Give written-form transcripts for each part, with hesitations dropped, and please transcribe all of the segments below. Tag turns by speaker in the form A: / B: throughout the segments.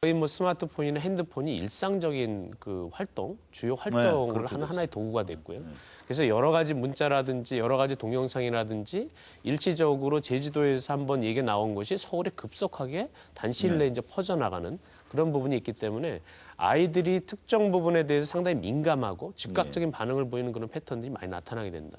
A: 거의 뭐 스마트폰이나 핸드폰이 일상적인 그 활동, 주요 활동을 하는 하나의 도구가 됐고요. 그래서 여러 가지 문자라든지 여러 가지 동영상이라든지 일시적으로 제주도에서 한번 얘기 나온 것이 서울에 급속하게 단시일 내에 이제 퍼져나가는 그런 부분이 있기 때문에 아이들이 특정 부분에 대해서 상당히 민감하고 즉각적인 반응을 보이는 그런 패턴들이 많이 나타나게 된다.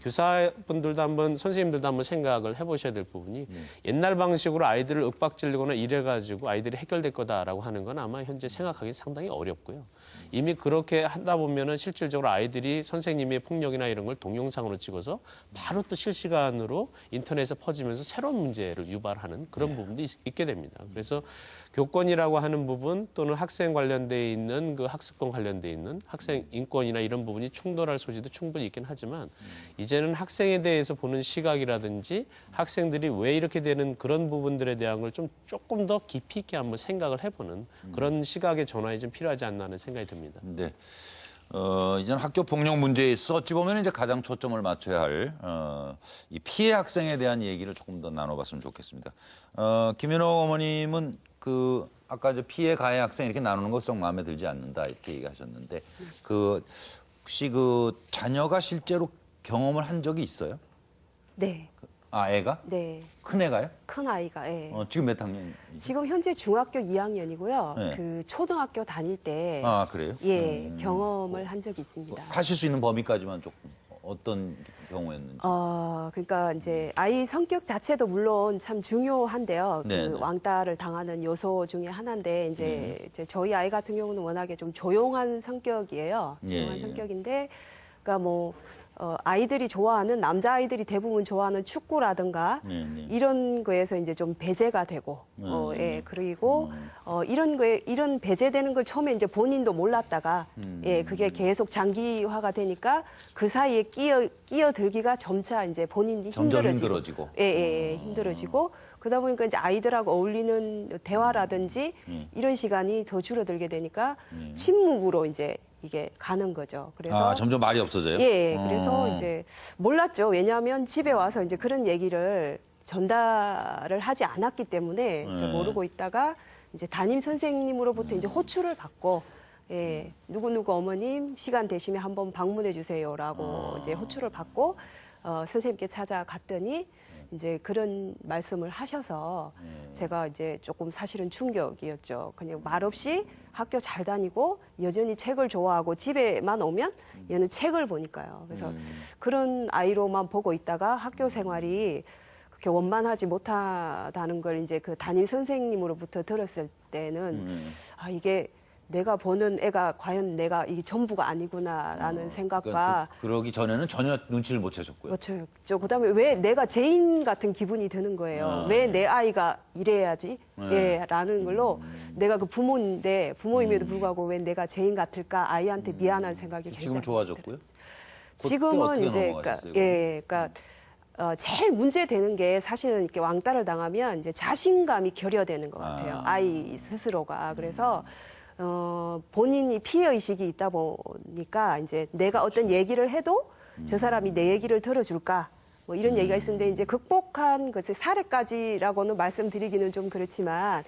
A: 교사분들도 한번 선생님들도 한번 생각을 해보셔야 될 부분이 옛날 방식으로 아이들을 윽박질르거나 이래가지고 아이들이 해결될 거다라고 하는 건 아마 현재 생각하기 상당히 어렵고요. 이미 그렇게 하다 보면은 실질적으로 아이들이 선생님의 폭력이나 이런 걸 동영상으로 찍어서 바로 또 실시간으로 인터넷에 퍼지면서 새로운 문제를 유발하는 그런 부분도 있게 됩니다. 그래서 교권이라고 하는 부분 또는 학생 관련돼 있는 그 학습권 관련돼 있는 학생 인권이나 이런 부분이 충돌할 소지도 충분히 있긴 하지만 이제는 학생에 대해서 보는 시각이라든지 학생들이 왜 이렇게 되는 그런 부분들에 대한 걸 좀 조금 더 깊이 있게 한번 생각을 해보는 그런 시각의 전환이 좀 필요하지 않나 하는 생각이 듭니다.
B: 네. 이제는 학교 폭력 문제에 있어 어찌 보면 이제 가장 초점을 맞춰야 할 이 피해 학생에 대한 얘기를 조금 더 나눠봤으면 좋겠습니다. 김윤옥 어머님은 그 아까 저 피해 가해 학생 이렇게 나누는 것 썩 마음에 들지 않는다 이렇게 얘기하셨는데 그 혹시 그 자녀가 실제로 경험을 한 적이 있어요?
C: 네.
B: 아, 애가?
C: 네.
B: 큰 애가요?
C: 큰 아이가, 예.
B: 지금 몇 학년?
C: 지금 현재 중학교 2학년이고요.
B: 네.
C: 그 초등학교 다닐 때,
B: 아, 그래요?
C: 예, 경험을 한 적이 있습니다.
B: 하실 수 있는 범위까지만 조금 어떤 경우였는지.
C: 그러니까 이제 아이 성격 자체도 물론 참 중요한데요.
B: 네,
C: 그
B: 네.
C: 왕따를 당하는 요소 중에 하나인데 이제 저희 아이 같은 경우는 워낙에 좀 조용한 성격이에요. 조용한
B: 예.
C: 성격인데, 그러니까 뭐 아이들이 좋아하는 남자아이들이 대부분 좋아하는 축구라든가
B: 네.
C: 이런 거에서 이제 좀 배제가 되고 예, 그리고 이런 거에 이런 배제되는 걸 처음에 이제 본인도 몰랐다가 예, 그게 계속 장기화가 되니까 그 사이에 끼어들기가 점차 이제 본인이
B: 점점
C: 힘들어지고
B: 힘들어지고.
C: 예, 힘들어지고 그러다 보니까 이제 아이들하고 어울리는 대화라든지 이런 시간이 더 줄어들게 되니까 침묵으로 이제 이게 가는 거죠. 그래서
B: 점점 말이 없어져요?
C: 예, 그래서 이제 몰랐죠. 왜냐하면 집에 와서 이제 그런 얘기를 전달을 하지 않았기 때문에 이제 모르고 있다가 이제 담임 선생님으로부터 이제 호출을 받고 예, 누구누구 어머님 시간 되시면 한번 방문해 주세요라고 이제 호출을 받고 선생님께 찾아갔더니 이제 그런 말씀을 하셔서 제가 이제 조금 사실은 충격이었죠. 그냥 말없이 학교 잘 다니고 여전히 책을 좋아하고 집에만 오면 얘는 책을 보니까요. 그래서 그런 아이로만 보고 있다가 학교 생활이 그렇게 원만하지 못하다는 걸 이제 그 담임 선생님으로부터 들었을 때는 아, 이게 내가 보는 애가 과연 내가 이게 전부가 아니구나라는 생각과
B: 그러니까 그러기 전에는 전혀 눈치를 못 채셨고요.
C: 그렇죠. 그다음에 왜 내가 죄인 같은 기분이 드는 거예요. 왜 내 아이가 이래야지? 예, 라는 걸로 내가 그 부모인데 부모임에도 불구하고 왜 내가 죄인 같을까? 아이한테 미안한 생각이 굉장히
B: 지금 좋아졌고요?
C: 지금은 이제 그러니까 제일 문제되는 게 사실은 이렇게 왕따를 당하면 이제 자신감이 결여되는 것 같아요. 아이 스스로가. 그래서 본인이 피해의식이 있다 보니까 이제 내가 어떤 얘기를 해도 저 사람이 내 얘기를 들어줄까 뭐 이런 얘기가 있었는데 이제 극복한 것을 사례까지라고는 말씀드리기는 좀 그렇지만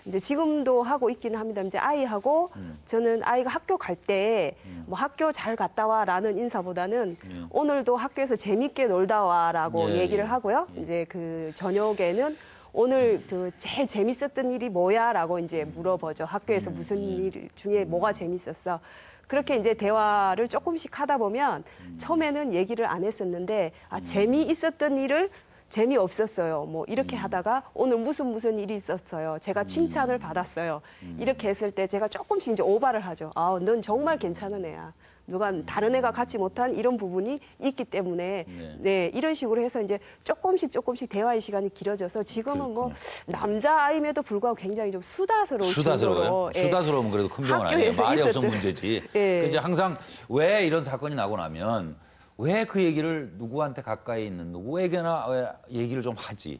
C: 이제 지금도 하고 있기는 합니다. 이제 아이하고 저는 아이가 학교 갈 때 뭐 학교 잘 갔다 와라는 인사보다는 오늘도 학교에서 재밌게 놀다 와라고 얘기를 하고요. 이제 그 저녁에는 오늘 그 제일 재밌었던 일이 뭐야라고 이제 물어보죠. 학교에서 무슨 일 중에 뭐가 재밌었어. 그렇게 이제 대화를 조금씩 하다 보면 처음에는 얘기를 안 했었는데 재미있었던 일을 재미없었어요. 뭐 이렇게 하다가 오늘 무슨 일이 있었어요. 제가 칭찬을 받았어요. 이렇게 했을 때 제가 조금씩 이제 오바를 하죠. 넌 정말 괜찮은 애야. 누가 다른 애가 갖지 못한 이런 부분이 있기 때문에 네, 이런 식으로 해서 이제 조금씩 대화의 시간이 길어져서 지금은 뭐 남자아임에도 불구하고 굉장히 좀 수다스러울
B: 수다스러워요?
C: 정도로
B: 수다스러우면 그래도 큰 병은 아니에요. 말이 없으면 문제지. 이제 항상 왜 이런 사건이 나고 나면 왜 그 얘기를 누구한테 가까이 있는 누구에게나 왜 얘기를 좀 하지.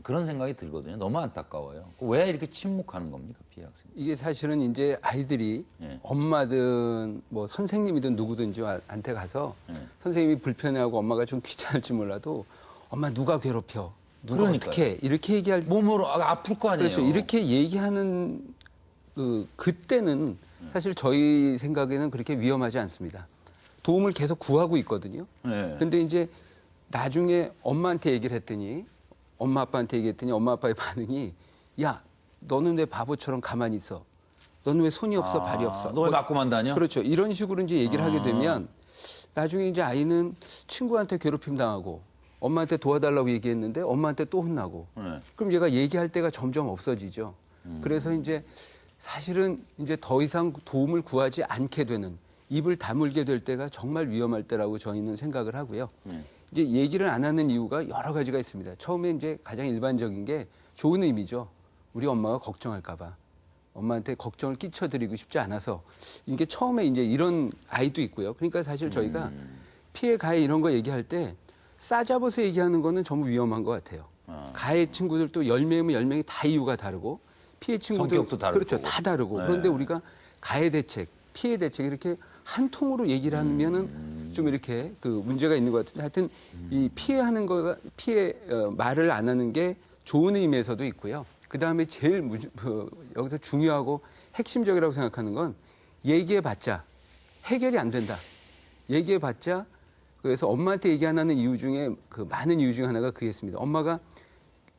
B: 그런 생각이 들거든요. 너무 안타까워요. 왜 이렇게 침묵하는 겁니까, 피해 학생?
D: 이게 사실은 이제 아이들이 엄마든 뭐 선생님이든 누구든지한테 가서 선생님이 불편해하고 엄마가 좀 귀찮을지 몰라도 엄마 누가 괴롭혀? 누가 어떻게 해? 이렇게 얘기할
B: 몸으로 아플 거 아니에요.
D: 그렇죠. 이렇게 얘기하는 그때는 사실 저희 생각에는 그렇게 위험하지 않습니다. 도움을 계속 구하고 있거든요.
B: 네.
D: 근데 이제 나중에 엄마한테 얘기를 했더니 엄마 아빠한테 얘기했더니 엄마 아빠의 반응이 야 너는 왜 바보처럼 가만히 있어? 너는 왜 손이 없어 발이 없어?
B: 너 왜 맞고만 다녀?
D: 그렇죠. 이런 식으로 이제 얘기를 하게 되면 나중에 이제 아이는 친구한테 괴롭힘 당하고 엄마한테 도와달라고 얘기했는데 엄마한테 또 혼나고
B: 네.
D: 그럼 얘가 얘기할 때가 점점 없어지죠. 그래서 이제 사실은 이제 더 이상 도움을 구하지 않게 되는 입을 다물게 될 때가 정말 위험할 때라고 저희는 생각을 하고요. 이제 얘기를 안 하는 이유가 여러 가지가 있습니다. 처음에 이제 가장 일반적인 게 좋은 의미죠. 우리 엄마가 걱정할까 봐. 엄마한테 걱정을 끼쳐드리고 싶지 않아서 이게 처음에 이제 이런 아이도 있고요. 그러니까 사실 저희가 피해 가해 이런 거 얘기할 때 싸잡아서 얘기하는 거는 전부 위험한 것 같아요. 가해 친구들도 10명이면 10명이 다 이유가 다르고 피해 친구들
B: 성격도 다르고.
D: 그렇죠. 다 다르고.
B: 네.
D: 그런데 우리가 가해 대책, 피해 대책 이렇게 한 통으로 얘기를 하면은 좀 이렇게 그 문제가 있는 것 같은데 하여튼 이 피해하는 거가 말을 안 하는 게 좋은 의미에서도 있고요. 그 다음에 제일 여기서 중요하고 핵심적이라고 생각하는 건 얘기해봤자 해결이 안 된다. 얘기해봤자 그래서 엄마한테 얘기 안 하는 이유 중에 그 많은 이유 중에 하나가 그겠습니다. 엄마가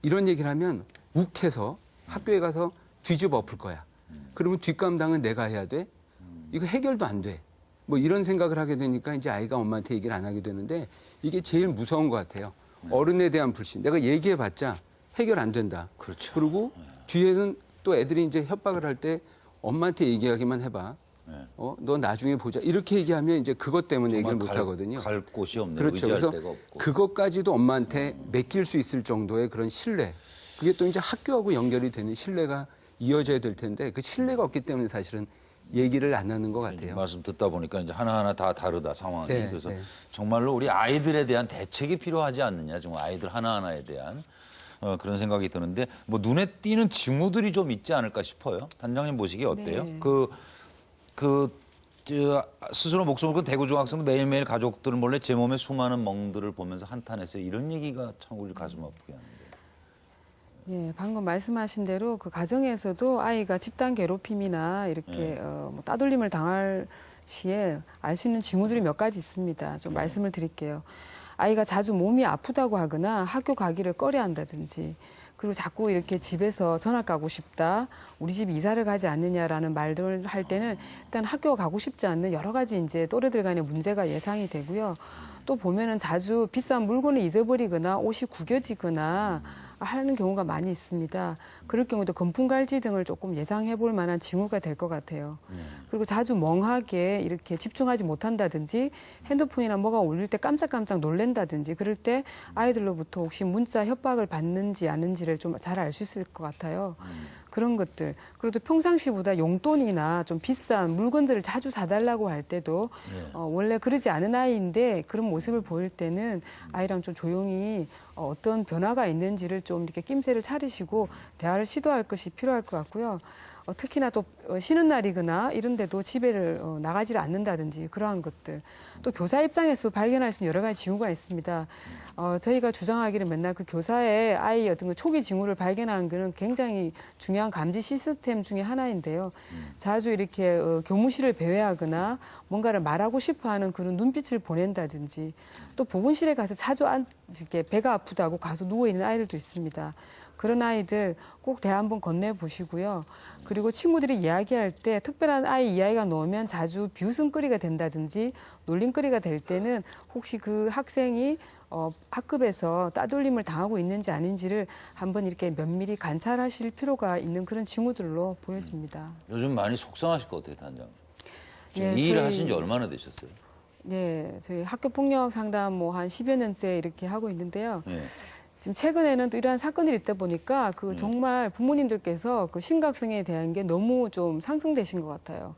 D: 이런 얘기를 하면 욱해서 학교에 가서 뒤집어 엎을 거야. 그러면 뒷감당은 내가 해야 돼. 이거 해결도 안 돼. 뭐 이런 생각을 하게 되니까 이제 아이가 엄마한테 얘기를 안 하게 되는데 이게 제일 무서운 것 같아요. 어른에 대한 불신. 내가 얘기해봤자 해결 안 된다.
B: 그렇죠.
D: 그리고 뒤에는 또 애들이 이제 협박을 할 때 엄마한테 얘기하기만 해봐. 너 나중에 보자. 이렇게 얘기하면 이제 그것 때문에 얘기를 못 하거든요.
B: 갈 곳이 없네.
D: 그렇죠.
B: 의지할
D: 그래서
B: 데가 없고.
D: 그것까지도 엄마한테 맡길 수 있을 정도의 그런 신뢰. 그게 또 이제 학교하고 연결이 되는 신뢰가 이어져야 될 텐데 그 신뢰가 없기 때문에 사실은 얘기를 안 하는 것 같아요.
B: 말씀 듣다 보니까 이제 하나하나 다 다르다 상황이.
D: 네,
B: 그래서
D: 네.
B: 정말로 우리 아이들에 대한 대책이 필요하지 않느냐. 정말 아이들 하나하나에 대한 그런 생각이 드는데 뭐 눈에 띄는 징후들이 좀 있지 않을까 싶어요. 단장님 보시기에 어때요?
E: 네.
B: 스스로 목숨을 건 대구 중학생도 매일매일 가족들 몰래 제 몸에 수많은 멍들을 보면서 한탄했어요. 이런 얘기가 참 우리 가슴 아프게 하는데.
E: 예, 방금 말씀하신 대로 그 가정에서도 아이가 집단 괴롭힘이나 이렇게 뭐 따돌림을 당할 시에 알 수 있는 징후들이 몇 가지 있습니다. 좀 말씀을 드릴게요. 아이가 자주 몸이 아프다고 하거나 학교 가기를 꺼려한다든지 그리고 자꾸 이렇게 집에서 전학 가고 싶다, 우리 집 이사를 가지 않느냐라는 말들을 할 때는 일단 학교 가고 싶지 않는 여러 가지 이제 또래들 간의 문제가 예상이 되고요. 또 보면은 자주 비싼 물건을 잊어버리거나 옷이 구겨지거나 하는 경우가 많이 있습니다. 그럴 경우도 건풍갈지 등을 조금 예상해 볼 만한 징후가 될 것 같아요. 그리고 자주 멍하게 이렇게 집중하지 못한다든지 핸드폰이나 뭐가 울릴 때 깜짝깜짝 놀랜다든지 그럴 때 아이들로부터 혹시 문자 협박을 받는지 아는지를 좀 잘 알 수 있을 것 같아요. 그런 것들. 그리고 또 평상시보다 용돈이나 좀 비싼 물건들을 자주 사달라고 할 때도 원래 그러지 않은 아이인데 그런 모습을 보일 때는 아이랑 좀 조용히 어떤 변화가 있는지를 좀 이렇게 낌새를 차리시고 대화를 시도할 것이 필요할 것 같고요. 특히나 또 쉬는 날이거나 이런 데도 집에를 나가지를 않는다든지 그러한 것들. 또 교사 입장에서 발견할 수 있는 여러 가지 징후가 있습니다. 저희가 주장하기를 맨날 그 교사의 아이 어떤 그 초기 징후를 발견하는 것은 굉장히 중요한 감지 시스템 중에 하나인데요. 자주 이렇게 교무실을 배회하거나 뭔가를 말하고 싶어하는 그런 눈빛을 보낸다든지 또 보건실에 가서 자주 이렇게 배가 아프다고 가서 누워있는 아이들도 있습니다. 그런 아이들 꼭 대화 한번 건네보시고요. 그리고 친구들이 이야기할 때 특별한 아이 이야기가 나오면 자주 비웃음거리가 된다든지 놀림거리가 될 때는 혹시 그 학생이 학급에서 따돌림을 당하고 있는지 아닌지를 한번 이렇게 면밀히 관찰하실 필요가 있는 그런 징후들로 보여집니다.
B: 요즘 많이 속상하실 것 같아요, 단장.
E: 예,
B: 이 일을
E: 저희-
B: 하신 지 얼마나 되셨어요?
E: 네, 저희 학교폭력 상담 뭐 한 10여 년째 이렇게 하고 있는데요.
B: 예.
E: 지금 최근에는 또 이러한 사건들이 있다 보니까 그 정말 부모님들께서 그 심각성에 대한 게 너무 좀 상승되신 것 같아요.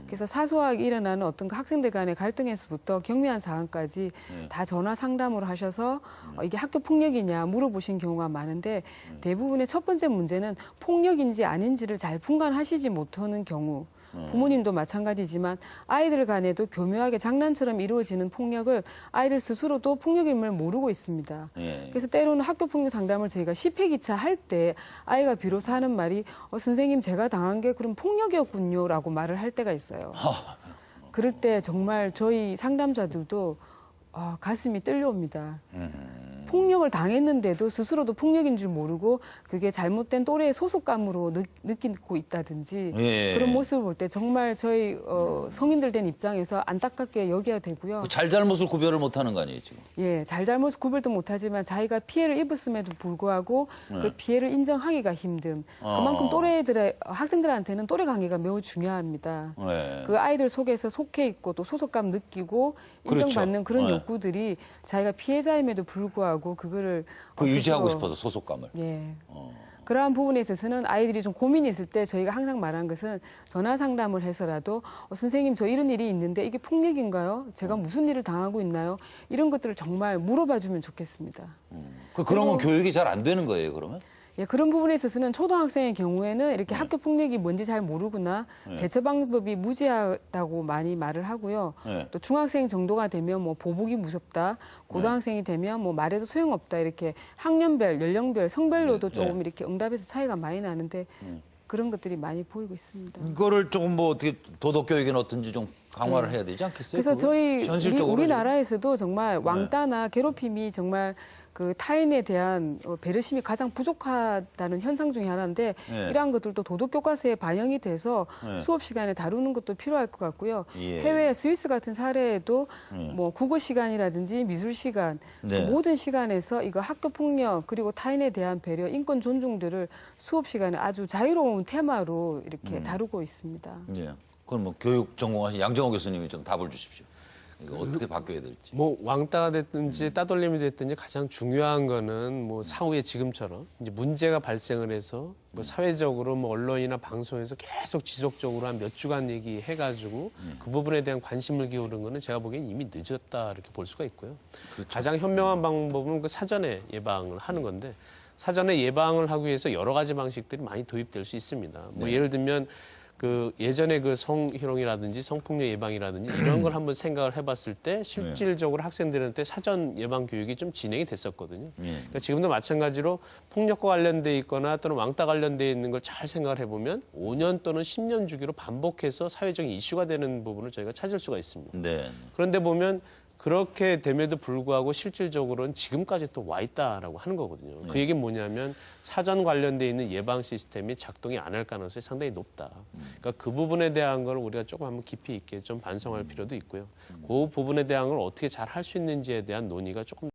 E: 그래서 사소하게 일어나는 어떤 그 학생들 간의 갈등에서부터 경미한 사안까지 다 전화 상담을 하셔서 이게 학교 폭력이냐 물어보신 경우가 많은데 대부분의 첫 번째 문제는 폭력인지 아닌지를 잘 분간하시지 못하는 경우. 부모님도 마찬가지지만 아이들 간에도 교묘하게 장난처럼 이루어지는 폭력을 아이들 스스로도 폭력임을 모르고 있습니다.
B: 예.
E: 그래서 때로는 학교 폭력 상담을 저희가 10회기차 할 때 아이가 비로소 하는 말이 선생님 제가 당한 게 그럼 폭력이었군요라고 말을 할 때가 있어요. 그럴 때 정말 저희 상담자들도 가슴이 떨려옵니다. 폭력을 당했는데도 스스로도 폭력인 줄 모르고 그게 잘못된 또래의 소속감으로 느끼고 있다든지
B: 예.
E: 그런 모습을 볼 때 정말 저희 성인들 된 입장에서 안타깝게 여겨야 되고요.
B: 그 잘잘못을 구별을 못하는 거 아니에요 지금?
E: 예, 잘잘못 구별도 못하지만 자기가 피해를 입었음에도 불구하고 그 피해를 인정하기가 힘듦. 그만큼 또래들의 학생들한테는 또래 관계가 매우 중요합니다.
B: 네.
E: 그 아이들 속에서 속해 있고 또 소속감 느끼고 인정받는
B: 그렇죠.
E: 그런
B: 네.
E: 욕구들이 자기가 피해자임에도 불구하고 그거를
B: 유지하고
E: 스스로,
B: 싶어서 소속감을.
E: 예. 그러한 부분에 있어서는 아이들이 좀 고민이 있을 때 저희가 항상 말한 것은 전화 상담을 해서라도 선생님 저 이런 일이 있는데 이게 폭력인가요? 제가 무슨 일을 당하고 있나요? 이런 것들을 정말 물어봐 주면 좋겠습니다.
B: 그런 건 교육이 잘 안 되는 거예요 그러면?
E: 예, 그런 부분에 있어서는 초등학생의 경우에는 이렇게 학교 폭력이 뭔지 잘 모르거나 대처 방법이 무지하다고 많이 말을 하고요.
B: 네.
E: 또 중학생 정도가 되면 뭐 보복이 무섭다. 고등학생이 되면 뭐 말해도 소용없다. 이렇게 학년별, 연령별, 성별로도 조금 이렇게 응답에서 차이가 많이 나는데 그런 것들이 많이 보이고 있습니다.
B: 이거를 조금 뭐 어떻게 도덕 교육이나 어떤지 좀 강화를 해야 되지 않겠어요?
E: 그래서
B: 그거?
E: 저희
B: 현실적으로
E: 우리나라에서도 정말 왕따나 괴롭힘이 정말 그 타인에 대한 배려심이 가장 부족하다는 현상 중에 하나인데
B: 네.
E: 이러한 것들도 도덕 교과서에 반영이 돼서
B: 네.
E: 수업 시간에 다루는 것도 필요할 것 같고요.
B: 예.
E: 해외 스위스 같은 사례에도 뭐 국어 시간이라든지 미술 시간
B: 네.
E: 그 모든 시간에서 이거 학교 폭력 그리고 타인에 대한 배려, 인권 존중들을 수업 시간에 아주 자유로운 테마로 이렇게 다루고 있습니다.
B: 예. 그럼 뭐 교육 전공하신 양정호 교수님이 좀 답을 주십시오. 이거 어떻게 바뀌어야 될지.
A: 뭐 왕따가 됐든지 따돌림이 됐든지 가장 중요한 거는 뭐 사후에 지금처럼 이제 문제가 발생을 해서 뭐 사회적으로 뭐 언론이나 방송에서 계속 지속적으로 한 몇 주간 얘기해가지고 그 부분에 대한 관심을 기울이는 거는 제가 보기엔 이미 늦었다 이렇게 볼 수가 있고요. 가장 현명한 방법은 그 사전에 예방을 하는 건데 사전에 예방을 하기 위해서 여러 가지 방식들이 많이 도입될 수 있습니다. 뭐 예를 들면 그 예전에 그 성희롱이라든지 성폭력 예방이라든지 이런 걸 한번 생각을 해봤을 때 실질적으로 학생들한테 사전 예방 교육이 좀 진행이 됐었거든요. 그러니까 지금도 마찬가지로 폭력과 관련돼 있거나 또는 왕따 관련돼 있는 걸 잘 생각을 해보면 5년 또는 10년 주기로 반복해서 사회적인 이슈가 되는 부분을 저희가 찾을 수가 있습니다.
B: 네.
A: 그런데 보면 그렇게 됨에도 불구하고 실질적으로는 지금까지 또 와 있다라고 하는 거거든요. 그 얘기는 뭐냐면 사전 관련돼 있는 예방 시스템이 작동이 안 할 가능성이 상당히 높다. 그러니까 그 부분에 대한 걸 우리가 조금 한번 깊이 있게 좀 반성할 필요도 있고요. 그 부분에 대한 걸 어떻게 잘 할 수 있는지에 대한 논의가 조금